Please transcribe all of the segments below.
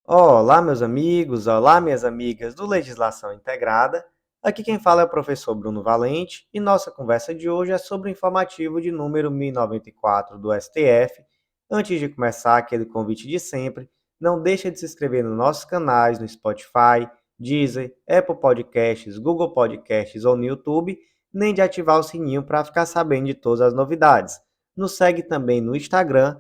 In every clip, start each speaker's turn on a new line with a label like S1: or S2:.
S1: Olá, meus amigos, olá, minhas amigas do Legislação Integrada. Aqui quem fala é o professor Bruno Valente e nossa conversa de hoje é sobre o informativo de número 1094 do STF. Antes de começar, aquele convite de sempre, não deixa de se inscrever nos nossos canais no Spotify, Deezer, Apple Podcasts, Google Podcasts ou no YouTube, nem de ativar o sininho para ficar sabendo de todas as novidades. Nos segue também no Instagram,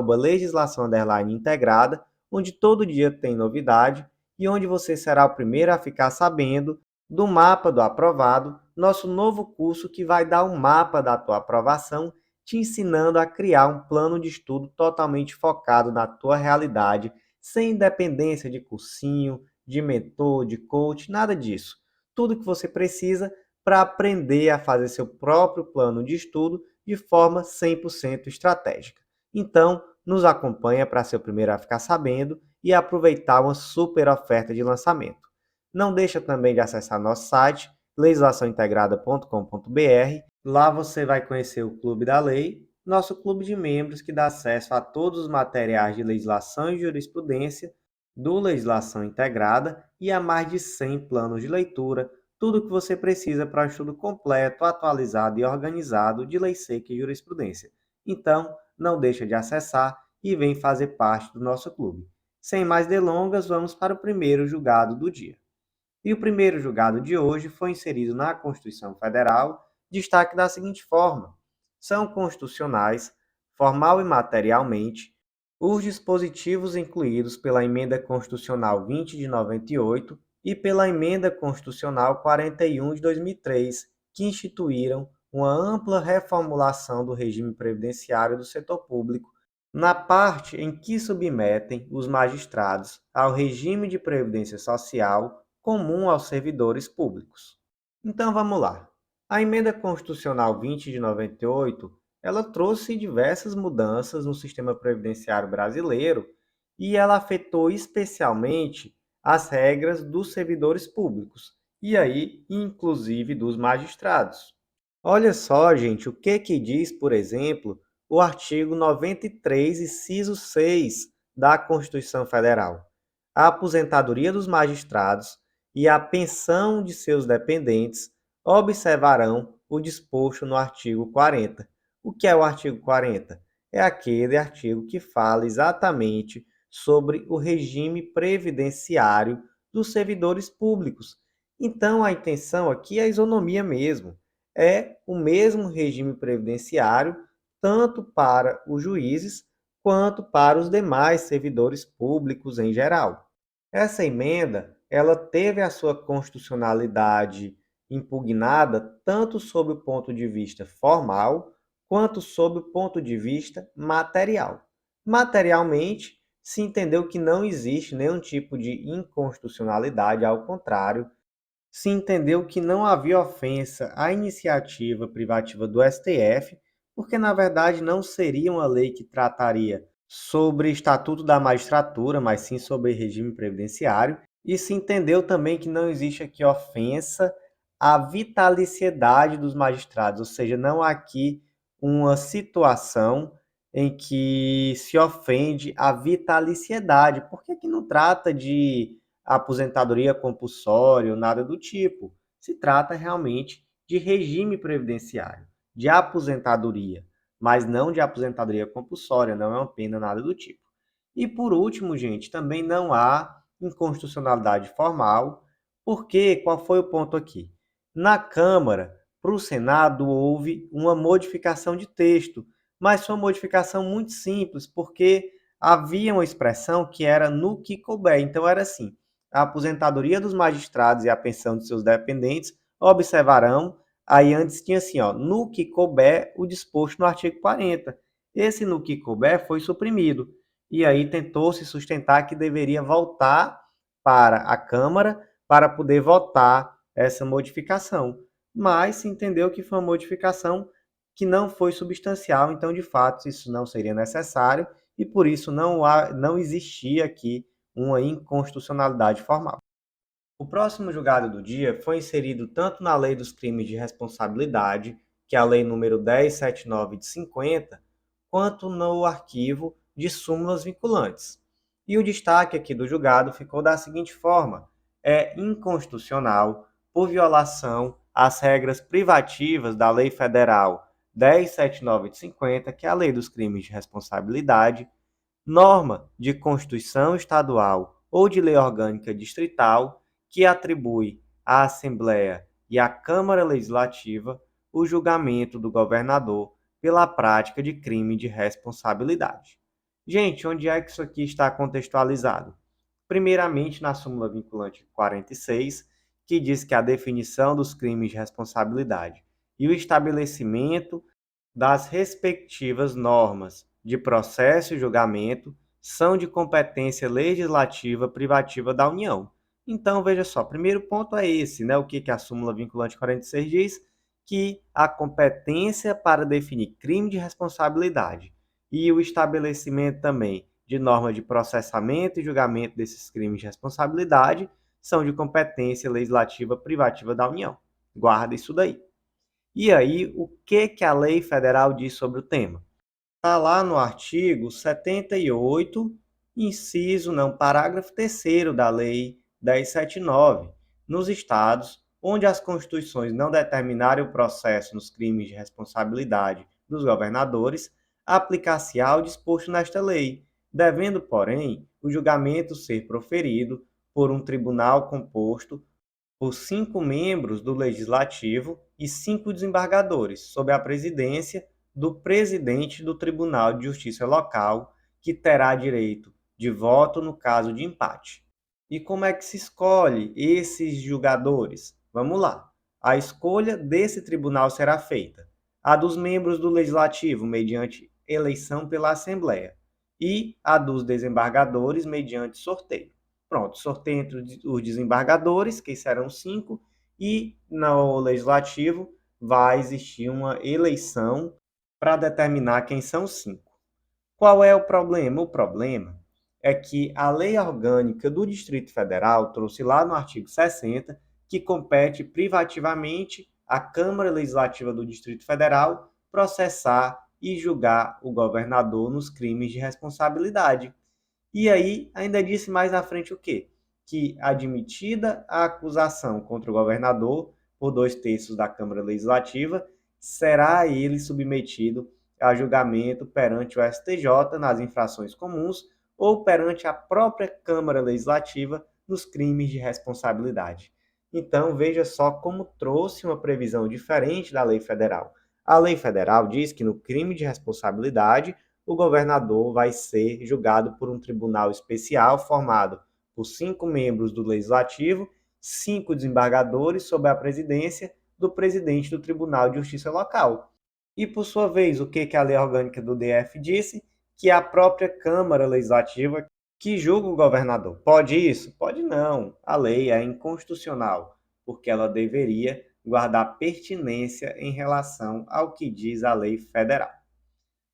S1: @legislação_integrada, onde todo dia tem novidade e onde você será o primeiro a ficar sabendo do mapa do aprovado, nosso novo curso que vai dar um mapa da tua aprovação, te ensinando a criar um plano de estudo totalmente focado na tua realidade, sem dependência de cursinho, de mentor, de coach, nada disso. Tudo que você precisa para aprender a fazer seu próprio plano de estudo de forma 100% estratégica. Então, nos acompanha para ser o primeiro a ficar sabendo e aproveitar uma super oferta de lançamento. Não deixa também de acessar nosso site legislaçãointegrada.com.br. Lá você vai conhecer o Clube da Lei, nosso clube de membros que dá acesso a todos os materiais de legislação e jurisprudência do Legislação Integrada e a mais de 100 planos de leitura, tudo o que você precisa para um estudo completo, atualizado e organizado de lei seca e jurisprudência. Então, não deixa de acessar e vem fazer parte do nosso clube. Sem mais delongas, vamos para o primeiro julgado do dia. E o primeiro julgado de hoje foi inserido na Constituição Federal, destaque da seguinte forma: são constitucionais, formal e materialmente, os dispositivos incluídos pela Emenda Constitucional 20 de 98 e pela Emenda Constitucional 41 de 2003, que instituíram uma ampla reformulação do regime previdenciário do setor público, na parte em que submetem os magistrados ao regime de previdência social comum aos servidores públicos. Então vamos lá. A Emenda Constitucional 20 de 98, ela trouxe diversas mudanças no sistema previdenciário brasileiro e ela afetou especialmente as regras dos servidores públicos e aí inclusive dos magistrados. Olha só, gente, o que diz, por exemplo, o artigo 93, inciso 6 da Constituição Federal. A aposentadoria dos magistrados e a pensão de seus dependentes observarão o disposto no artigo 40. O que é o artigo 40? É aquele artigo que fala exatamente sobre o regime previdenciário dos servidores públicos. Então, a intenção aqui é a isonomia mesmo, é o mesmo regime previdenciário tanto para os juízes quanto para os demais servidores públicos em geral. Essa emenda, ela teve a sua constitucionalidade impugnada tanto sob o ponto de vista formal quanto sob o ponto de vista material. Materialmente, se entendeu que não existe nenhum tipo de inconstitucionalidade, ao contrário, se entendeu que não havia ofensa à iniciativa privativa do STF, porque na verdade não seria uma lei que trataria sobre Estatuto da Magistratura, mas sim sobre regime previdenciário, e se entendeu também que não existe aqui ofensa à vitaliciedade dos magistrados, ou seja, não há aqui uma situação em que se ofende a vitaliciedade, porque aqui não trata de aposentadoria compulsória ou nada do tipo. Se trata realmente de regime previdenciário, de aposentadoria, mas não de aposentadoria compulsória, não é uma pena, nada do tipo. E por último, gente, também não há inconstitucionalidade formal, porque qual foi o ponto aqui? Na Câmara, para o Senado, houve uma modificação de texto, mas foi uma modificação muito simples, porque havia uma expressão que era no que couber. Então era assim: a aposentadoria dos magistrados e a pensão de seus dependentes observarão. Aí antes tinha assim, ó, no que couber o disposto no artigo 40. Esse no que couber foi suprimido. E aí tentou-se sustentar que deveria voltar para a Câmara para poder votar essa modificação. Mas se entendeu que foi uma modificação que não foi substancial, então de fato isso não seria necessário e por isso não existia aqui uma inconstitucionalidade formal. O próximo julgado do dia foi inserido tanto na Lei dos Crimes de Responsabilidade, que é a Lei número 1079 de 50, quanto no arquivo de súmulas vinculantes. E o destaque aqui do julgado ficou da seguinte forma: é inconstitucional por violação às regras privativas da Lei Federal 10.79 de 50, que é a Lei dos Crimes de Responsabilidade, norma de Constituição Estadual ou de lei orgânica distrital que atribui à Assembleia e à Câmara Legislativa o julgamento do governador pela prática de crime de responsabilidade. Gente, onde é que isso aqui está contextualizado? Primeiramente, na súmula vinculante 46, que diz que a definição dos crimes de responsabilidade e o estabelecimento das respectivas normas de processo e julgamento são de competência legislativa privativa da União. Então, veja só, o primeiro ponto é esse, né? O que a súmula vinculante 46 diz? Que a competência para definir crime de responsabilidade e o estabelecimento também de normas de processamento e julgamento desses crimes de responsabilidade são de competência legislativa privativa da União. Guarda isso daí. E aí, o que a lei federal diz sobre o tema? Está lá no artigo 78, inciso não, parágrafo 3º da Lei 1079, nos estados onde as constituições não determinarem o processo nos crimes de responsabilidade dos governadores, aplicar-se-á o disposto nesta lei, devendo, porém, o julgamento ser proferido por um tribunal composto por 5 membros do Legislativo e 5 desembargadores, sob a presidência do presidente do Tribunal de Justiça Local, que terá direito de voto no caso de empate. E como é que se escolhe esses julgadores? Vamos lá. A escolha desse tribunal será feita: a dos membros do Legislativo, mediante eleição pela Assembleia, e a dos desembargadores, mediante sorteio. Pronto, sorteio entre os desembargadores, que serão 5, e no legislativo vai existir uma eleição para determinar quem são os 5. Qual é o problema? O problema é que a lei orgânica do Distrito Federal trouxe lá no artigo 60 que compete privativamente à Câmara Legislativa do Distrito Federal processar e julgar o governador nos crimes de responsabilidade. E aí, ainda disse mais à frente o quê? Que, admitida a acusação contra o governador por 2/3 da Câmara Legislativa, será ele submetido a julgamento perante o STJ nas infrações comuns ou perante a própria Câmara Legislativa nos crimes de responsabilidade. Então, veja só como trouxe uma previsão diferente da lei federal. A lei federal diz que no crime de responsabilidade o governador vai ser julgado por um tribunal especial formado por 5 membros do Legislativo, 5 desembargadores sob a presidência do presidente do Tribunal de Justiça Local. E, por sua vez, o que a lei orgânica do DF disse? Que é a própria Câmara Legislativa que julga o governador. Pode isso? Pode não. A lei é inconstitucional, porque ela deveria guardar pertinência em relação ao que diz a lei federal.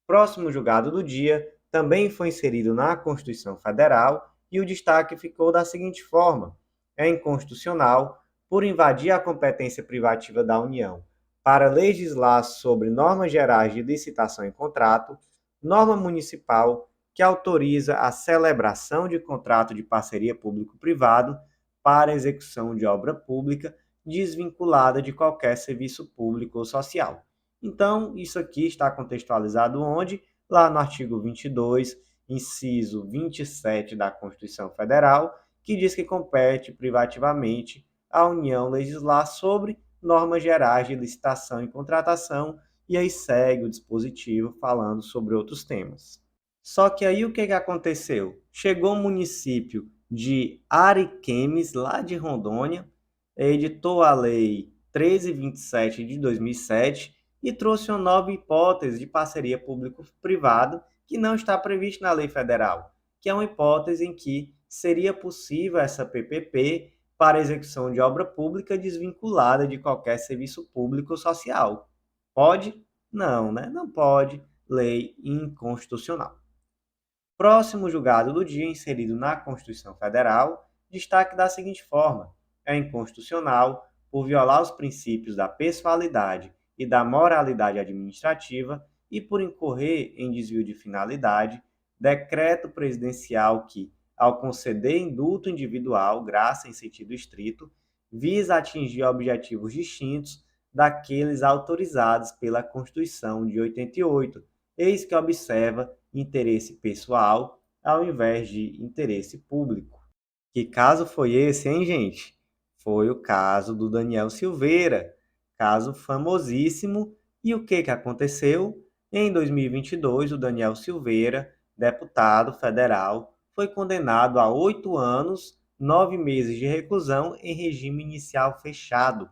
S1: Próximo julgado do dia também foi inserido na Constituição Federal e o destaque ficou da seguinte forma: é inconstitucional por invadir a competência privativa da União para legislar sobre normas gerais de licitação e contrato, norma municipal que autoriza a celebração de contrato de parceria público-privado para execução de obra pública desvinculada de qualquer serviço público ou social. Então, isso aqui está contextualizado onde? Lá no artigo 22, inciso 27 da Constituição Federal, que diz que compete privativamente à União legislar sobre normas gerais de licitação e contratação, e aí segue o dispositivo falando sobre outros temas. Só que aí o que aconteceu? Chegou o município de Ariquemes, lá de Rondônia, editou a Lei 1327 de 2007 e trouxe uma nova hipótese de parceria público-privado que não está prevista na lei federal, que é uma hipótese em que seria possível essa PPP para execução de obra pública desvinculada de qualquer serviço público ou social. Pode? Não, né? Não pode. Lei inconstitucional. Próximo julgado do dia inserido na Constituição Federal, destaque da seguinte forma: é inconstitucional por violar os princípios da pessoalidade e da moralidade administrativa e por incorrer em desvio de finalidade, decreto presidencial que, ao conceder indulto individual, graça em sentido estrito, visa atingir objetivos distintos daqueles autorizados pela Constituição de 88, eis que observa interesse pessoal ao invés de interesse público. Que caso foi esse, hein, gente? Foi o caso do Daniel Silveira, caso famosíssimo. E o que aconteceu? Em 2022, o Daniel Silveira, deputado federal, foi condenado a 8 anos, 9 meses de reclusão em regime inicial fechado.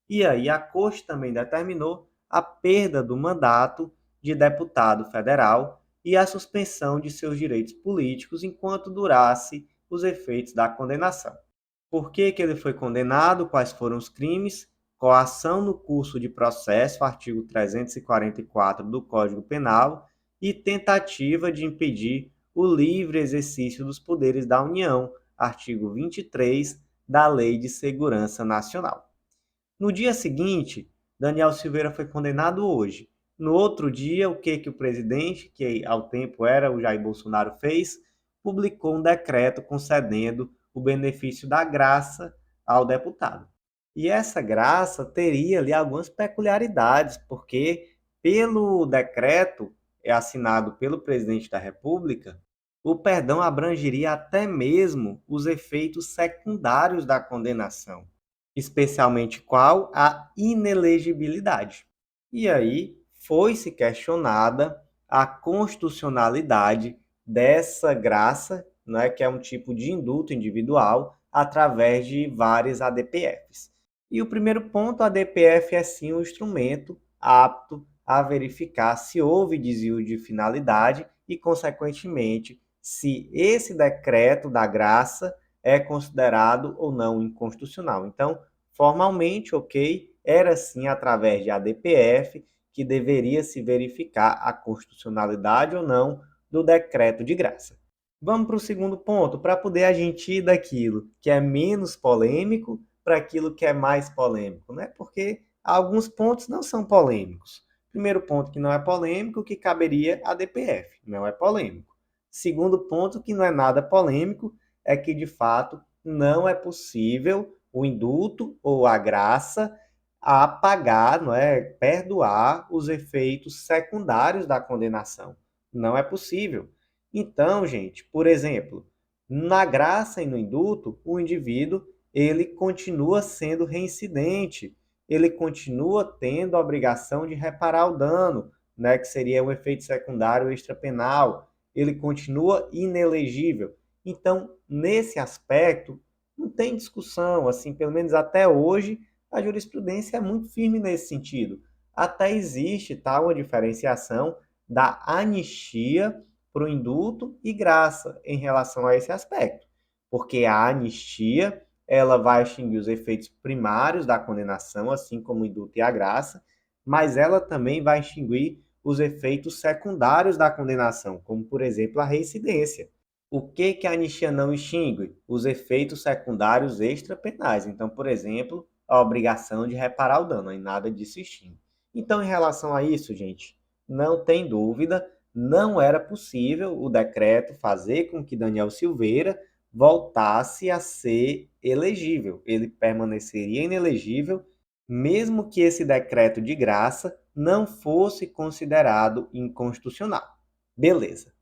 S1: E aí a Corte também determinou a perda do mandato de deputado federal e a suspensão de seus direitos políticos enquanto durasse os efeitos da condenação. Por que ele foi condenado? Quais foram os crimes? Coação no curso de processo, artigo 344 do Código Penal, e tentativa de impedir o livre exercício dos poderes da União, artigo 23 da Lei de Segurança Nacional. No dia seguinte, Daniel Silveira foi condenado hoje. No outro dia, o que o presidente, que ao tempo era o Jair Bolsonaro, fez? Publicou um decreto concedendo o benefício da graça ao deputado. E essa graça teria ali algumas peculiaridades, porque pelo decreto assinado pelo presidente da República, o perdão abrangeria até mesmo os efeitos secundários da condenação, especialmente qual? A inelegibilidade. E aí foi-se questionada a constitucionalidade dessa graça, né, que é um tipo de indulto individual, através de várias ADPFs. E o primeiro ponto, a ADPF é sim um instrumento apto a verificar se houve desvio de finalidade e, consequentemente, se esse decreto da graça é considerado ou não inconstitucional. Então, formalmente, ok, era sim através de ADPF que deveria se verificar a constitucionalidade ou não do decreto de graça. Vamos para o segundo ponto, para poder a gente ir daquilo que é menos polêmico para aquilo que é mais polêmico, né? Porque alguns pontos não são polêmicos. Primeiro ponto que não é polêmico, que caberia a DPF, não é polêmico. Segundo ponto que não é nada polêmico, é que de fato não é possível o indulto ou a graça apagar, não é, perdoar os efeitos secundários da condenação. Não é possível. Então, gente, por exemplo, na graça e no indulto, o indivíduo ele continua sendo reincidente, ele continua tendo a obrigação de reparar o dano, né, que seria um efeito secundário extrapenal, ele continua inelegível. Então, nesse aspecto, não tem discussão, assim, pelo menos até hoje, a jurisprudência é muito firme nesse sentido. Até existe tá, uma diferenciação da anistia para o indulto e graça em relação a esse aspecto, porque a anistia ela vai extinguir os efeitos primários da condenação, assim como o indulto e a graça, mas ela também vai extinguir os efeitos secundários da condenação, como, por exemplo, a reincidência. O que a anistia não extingue? Os efeitos secundários extrapenais. Então, por exemplo, a obrigação de reparar o dano, e nada disso extingue. Então, em relação a isso, gente, não tem dúvida, não era possível o decreto fazer com que Daniel Silveira voltasse a ser elegível. Ele permaneceria inelegível, mesmo que esse decreto de graça não fosse considerado inconstitucional. Beleza.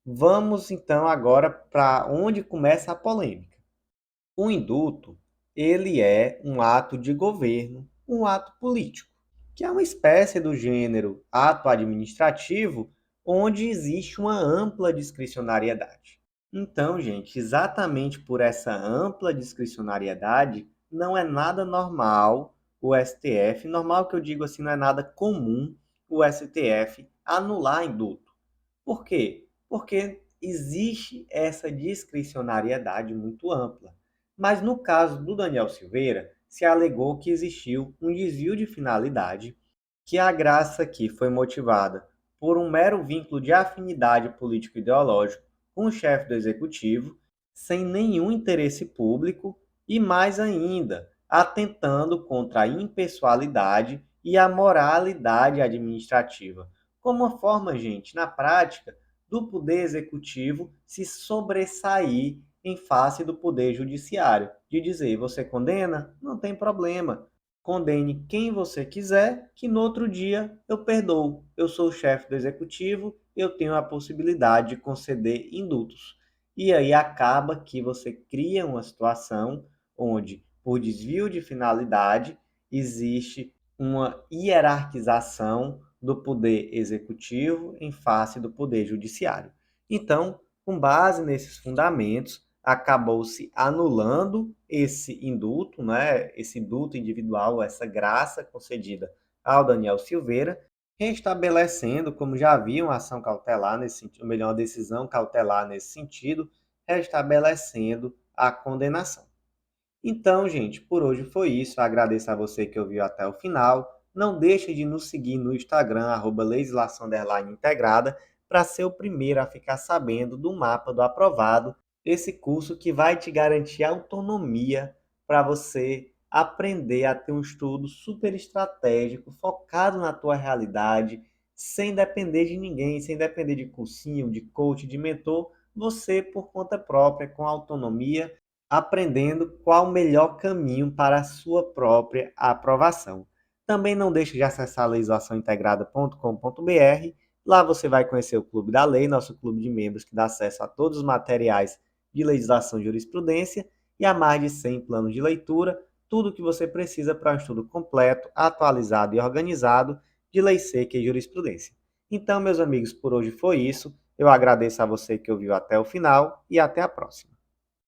S1: Vamos então agora para onde começa a polêmica. O indulto, ele é um ato de governo, um ato político, que é uma espécie do gênero ato administrativo, onde existe uma ampla discricionariedade. Então, gente, exatamente por essa ampla discricionariedade, não é nada normal o STF, normal que eu digo assim, não é nada comum o STF anular indulto. Por quê? Porque existe essa discricionariedade muito ampla. Mas no caso do Daniel Silveira, se alegou que existiu um desvio de finalidade, que a graça aqui foi motivada por um mero vínculo de afinidade político-ideológico com o chefe do executivo, sem nenhum interesse público e, mais ainda, atentando contra a impessoalidade e a moralidade administrativa. Como uma forma, gente, na prática, do Poder Executivo se sobressair em face do Poder Judiciário, de dizer, você condena? Não tem problema. Condene quem você quiser, que no outro dia eu perdoo. Eu sou o chefe do Executivo, eu tenho a possibilidade de conceder indultos. E aí acaba que você cria uma situação onde, por desvio de finalidade, existe uma hierarquização do poder executivo em face do poder judiciário. Então, com base nesses fundamentos, acabou-se anulando esse indulto, né, esse indulto individual, essa graça concedida ao Daniel Silveira, restabelecendo, como já havia uma ação cautelar nesse sentido, ou melhor, uma decisão cautelar nesse sentido, restabelecendo a condenação. Então, gente, por hoje foi isso. Eu agradeço a você que ouviu até o final. Não deixe de nos seguir no Instagram, @legislação_integrada, para ser o primeiro a ficar sabendo do mapa do aprovado, esse curso que vai te garantir autonomia para você aprender a ter um estudo super estratégico, focado na tua realidade, sem depender de ninguém, sem depender de cursinho, de coach, de mentor, você por conta própria, com autonomia, aprendendo qual o melhor caminho para a sua própria aprovação. Também não deixe de acessar legislaçãointegrada.com.br. Lá você vai conhecer o Clube da Lei, nosso clube de membros que dá acesso a todos os materiais de legislação e jurisprudência e a mais de 100 planos de leitura, tudo o que você precisa para um estudo completo, atualizado e organizado de lei seca e jurisprudência. Então, meus amigos, por hoje foi isso. Eu agradeço a você que ouviu até o final e até a próxima.